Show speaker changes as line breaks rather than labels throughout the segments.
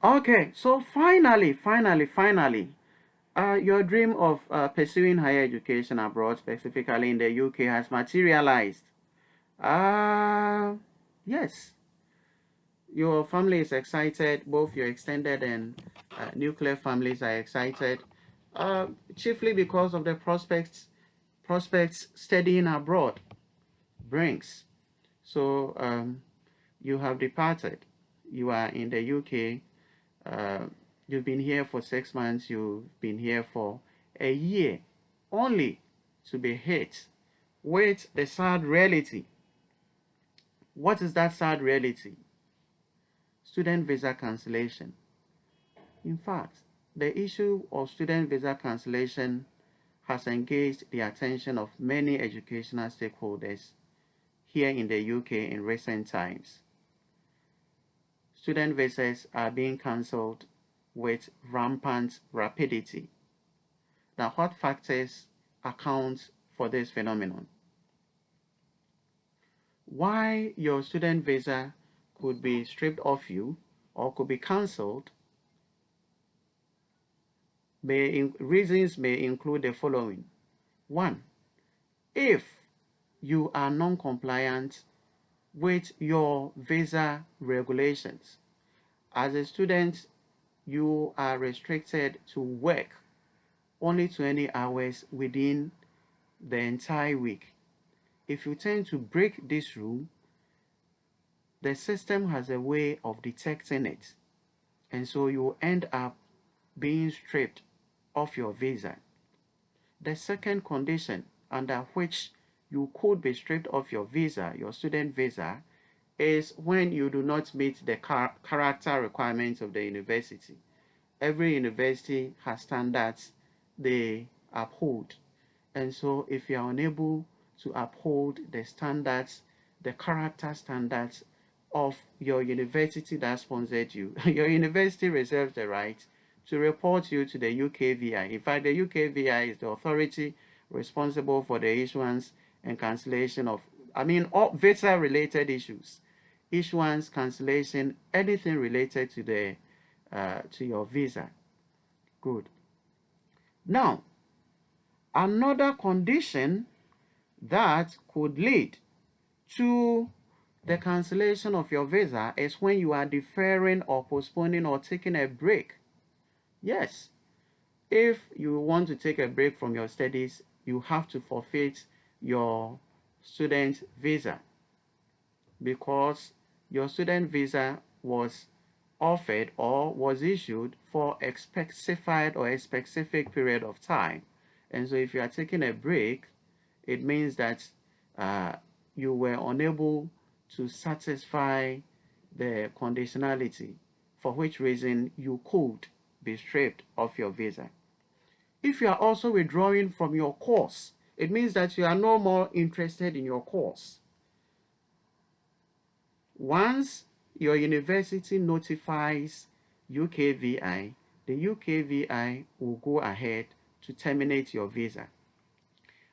Okay, so finally, your dream of pursuing higher education abroad, specifically in the UK, has materialized. Uh, yes, your family is excited, both your extended and nuclear families are excited, uh, chiefly because of the prospects studying abroad brings. So you have departed. You are in the UK. Uh, you've been here for 6 months. You've been here for a year, only to be hit with the sad reality. What is that sad reality? Student visa cancellation. In fact, the issue of student visa cancellation has engaged the attention of many educational stakeholders here in the UK in recent times. Student visas are being cancelled with rampant rapidity. Now, what factors account for this phenomenon? Why your student visa could be stripped off you or could be cancelled, reasons may include the following. One, if you are non-compliant with your visa regulations. As a student, you are restricted to work only 20 hours within the entire week. If you tend to break this rule, the system has a way of detecting it, and so you end up being stripped of your visa. The second condition under which you could be stripped of your visa, your student visa, is when you do not meet the character requirements of the university. Every university has standards they uphold. And so if you are unable to uphold the standards, the character standards of your university that sponsored you, your university reserves the right to report you to the UKVI. In fact, the UKVI is the authority responsible for the issuance and cancellation of, all visa-related issues, issuance, cancellation, anything related to the to your visa. Good. Now, another condition that could lead to the cancellation of your visa is when you are deferring or postponing or taking a break. Yes, if you want to take a break from your studies, you have to forfeit your student visa because your student visa was offered or was issued for a specified or a specific period of time. And so if you are taking a break, it means that you were unable to satisfy the conditionality, for which reason you could be stripped of your visa. If you are also withdrawing from your course, it means that you are no more interested in your course. Once your university notifies UKVI, the UKVI will go ahead to terminate your visa.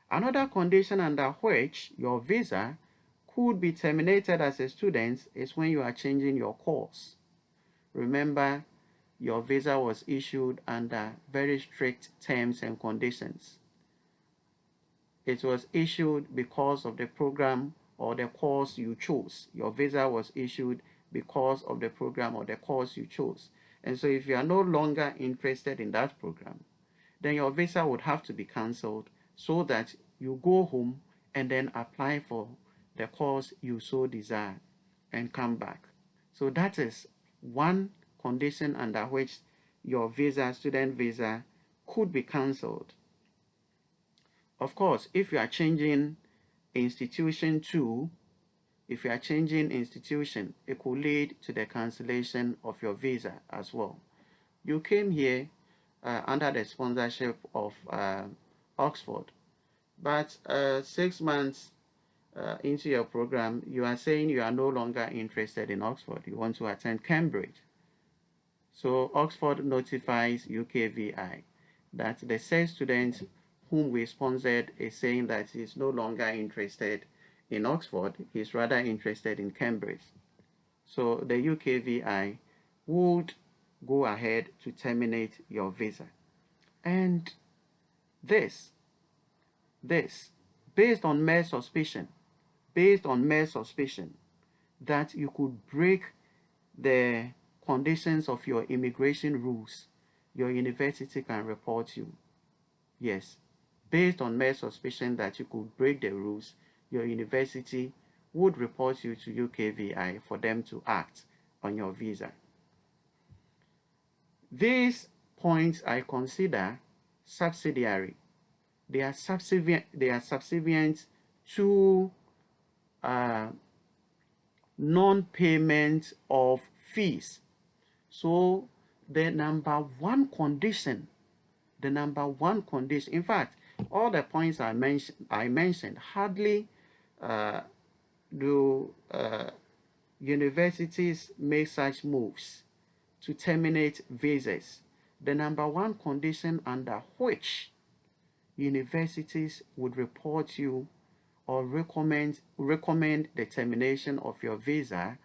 Another condition under which your visa could be terminated as a student is when you are changing your course. Remember, your visa was issued under very strict terms and conditions. It was issued because of the program or the course you chose. Your visa was issued because of the program or the course you chose. And so if you are no longer interested in that program, then your visa would have to be cancelled so that you go home and then apply for the course you so desire and come back. So that is one condition under which your visa, student visa, could be cancelled. Of course, if you are changing institution too, if you are changing institution, it could lead to the cancellation of your visa as well. You came here under the sponsorship of Oxford, but 6 months into your program, you are saying you are no longer interested in Oxford. You want to attend Cambridge. So Oxford notifies UKVI that the said student whom we sponsored is saying that he's no longer interested in Oxford, he's rather interested in Cambridge. So the UKVI would go ahead to terminate your visa. And this, this, based on mere suspicion, that you could break the conditions of your immigration rules, your university can report you. Yes, based on mere suspicion that you could break the rules, your university would report you to UKVI for them to act on your visa. These points I consider subsidiary. They are subservient to non-payment of fees. So the number one condition, in fact, all the points I mentioned hardly do universities make such moves to terminate visas. The number one condition under which universities would report you or recommend the termination of your visa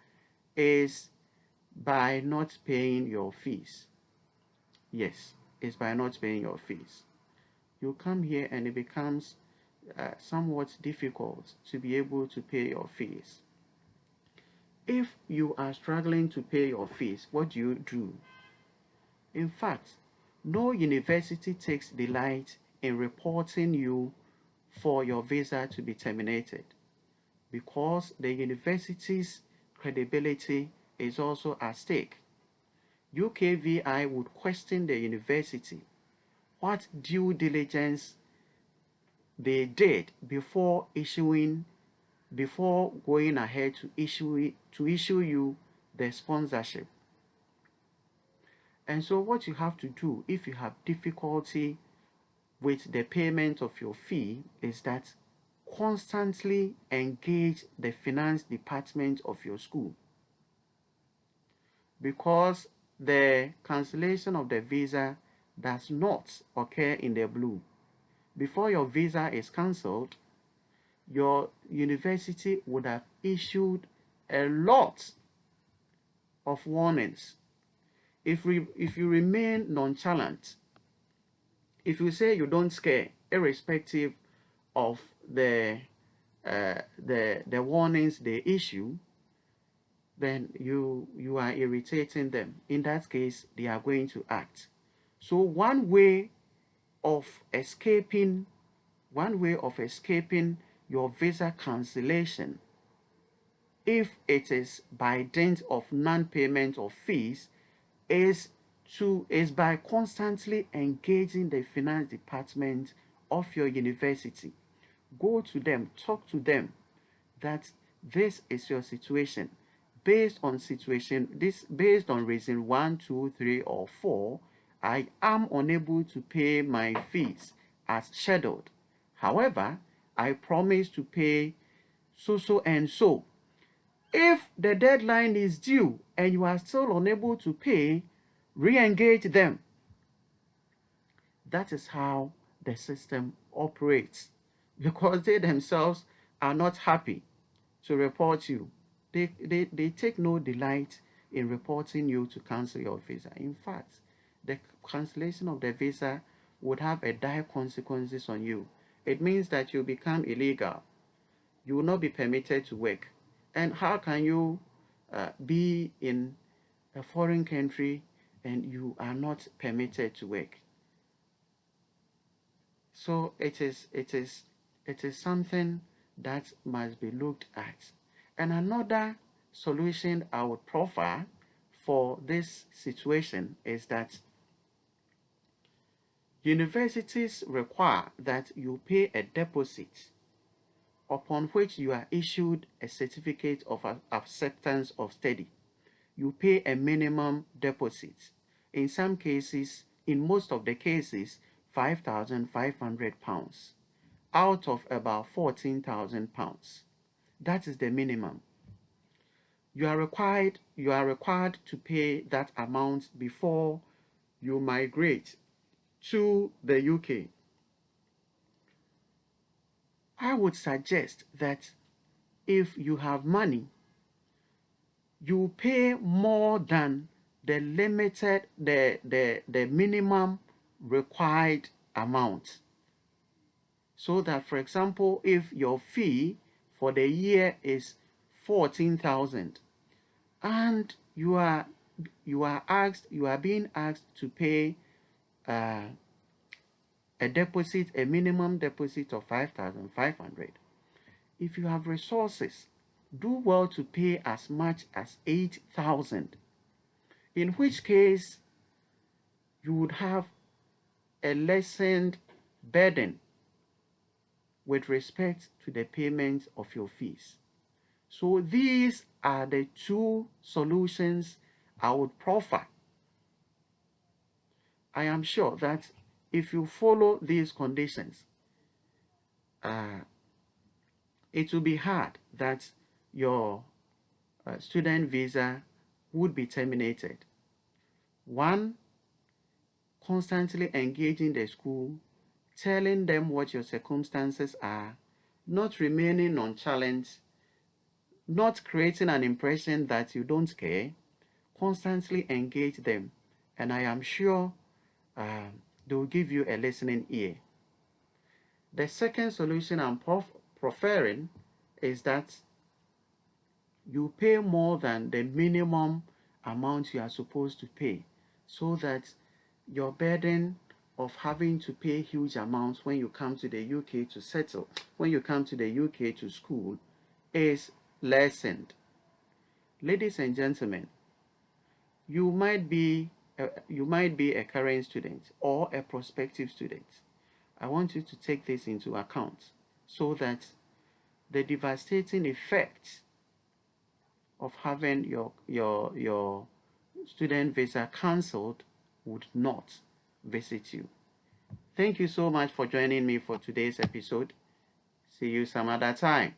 is by not paying your fees. Yes, it's by not paying your fees. You come here and it becomes somewhat difficult to be able to pay your fees. If you are struggling to pay your fees, what do you do? In fact, no university takes delight in reporting you for your visa to be terminated, because the university's credibility is also at stake. UKVI would question the university what due diligence they did before going ahead to issue you the sponsorship. And so what you have to do if you have difficulty with the payment of your fee is that constantly engage the finance department of your school, because the cancellation of the visa does not occur in the blue. Before your visa is cancelled, your university would have issued a lot of warnings. If you remain nonchalant, if you say you don't care, irrespective of the warnings they issue, then you are irritating them. In that case, they are going to act. So one way of escaping your visa cancellation, if it is by dint of non-payment of fees, is by constantly engaging the finance department of your university. Go to them, talk to them that this is your situation. Based on reason 1, 2, 3, or 4, I am unable to pay my fees as scheduled. However, I promise to pay so and so. If the deadline is due and you are still unable to pay, re-engage them. That is how the system operates, because they themselves are not happy to report you. They take no delight in reporting you to cancel your visa. In fact, the cancellation of the visa would have a dire consequences on you. It means that you become illegal. You will not be permitted to work. And how can you be in a foreign country and you are not permitted to work? So it is something that must be looked at. And another solution I would proffer for this situation is that universities require that you pay a deposit upon which you are issued a certificate of acceptance of study. You pay a minimum deposit. In some cases, in most of the cases, £5,500 out of about £14,000. That is the minimum. You are required to pay that amount before you migrate to the UK. I would suggest that if you have money, you pay more than the minimum required amount. So that, for example, if your fee for the year is 14,000 and you are being asked to pay a minimum deposit of 5,500. If you have resources, do well to pay as much as 8,000, in which case you would have a lessened burden with respect to the payment of your fees. So these are the two solutions I would proffer. I am sure that if you follow these conditions, it will be hard that your student visa would be terminated. One, constantly engaging the school, telling them what your circumstances are, not remaining nonchalant, not creating an impression that you don't care. Constantly engage them, and I am sure they will give you a listening ear. The second solution I'm preferring is that you pay more than the minimum amount you are supposed to pay, so that your burden of having to pay huge amounts when you come to the UK to settle, when you come to the UK to school, is lessened. Ladies and gentlemen, you might be a current student or a prospective student. I want you to take this into account so that the devastating effects of having your student visa cancelled would not visit you. Thank you so much for joining me for today's episode. See you some other time.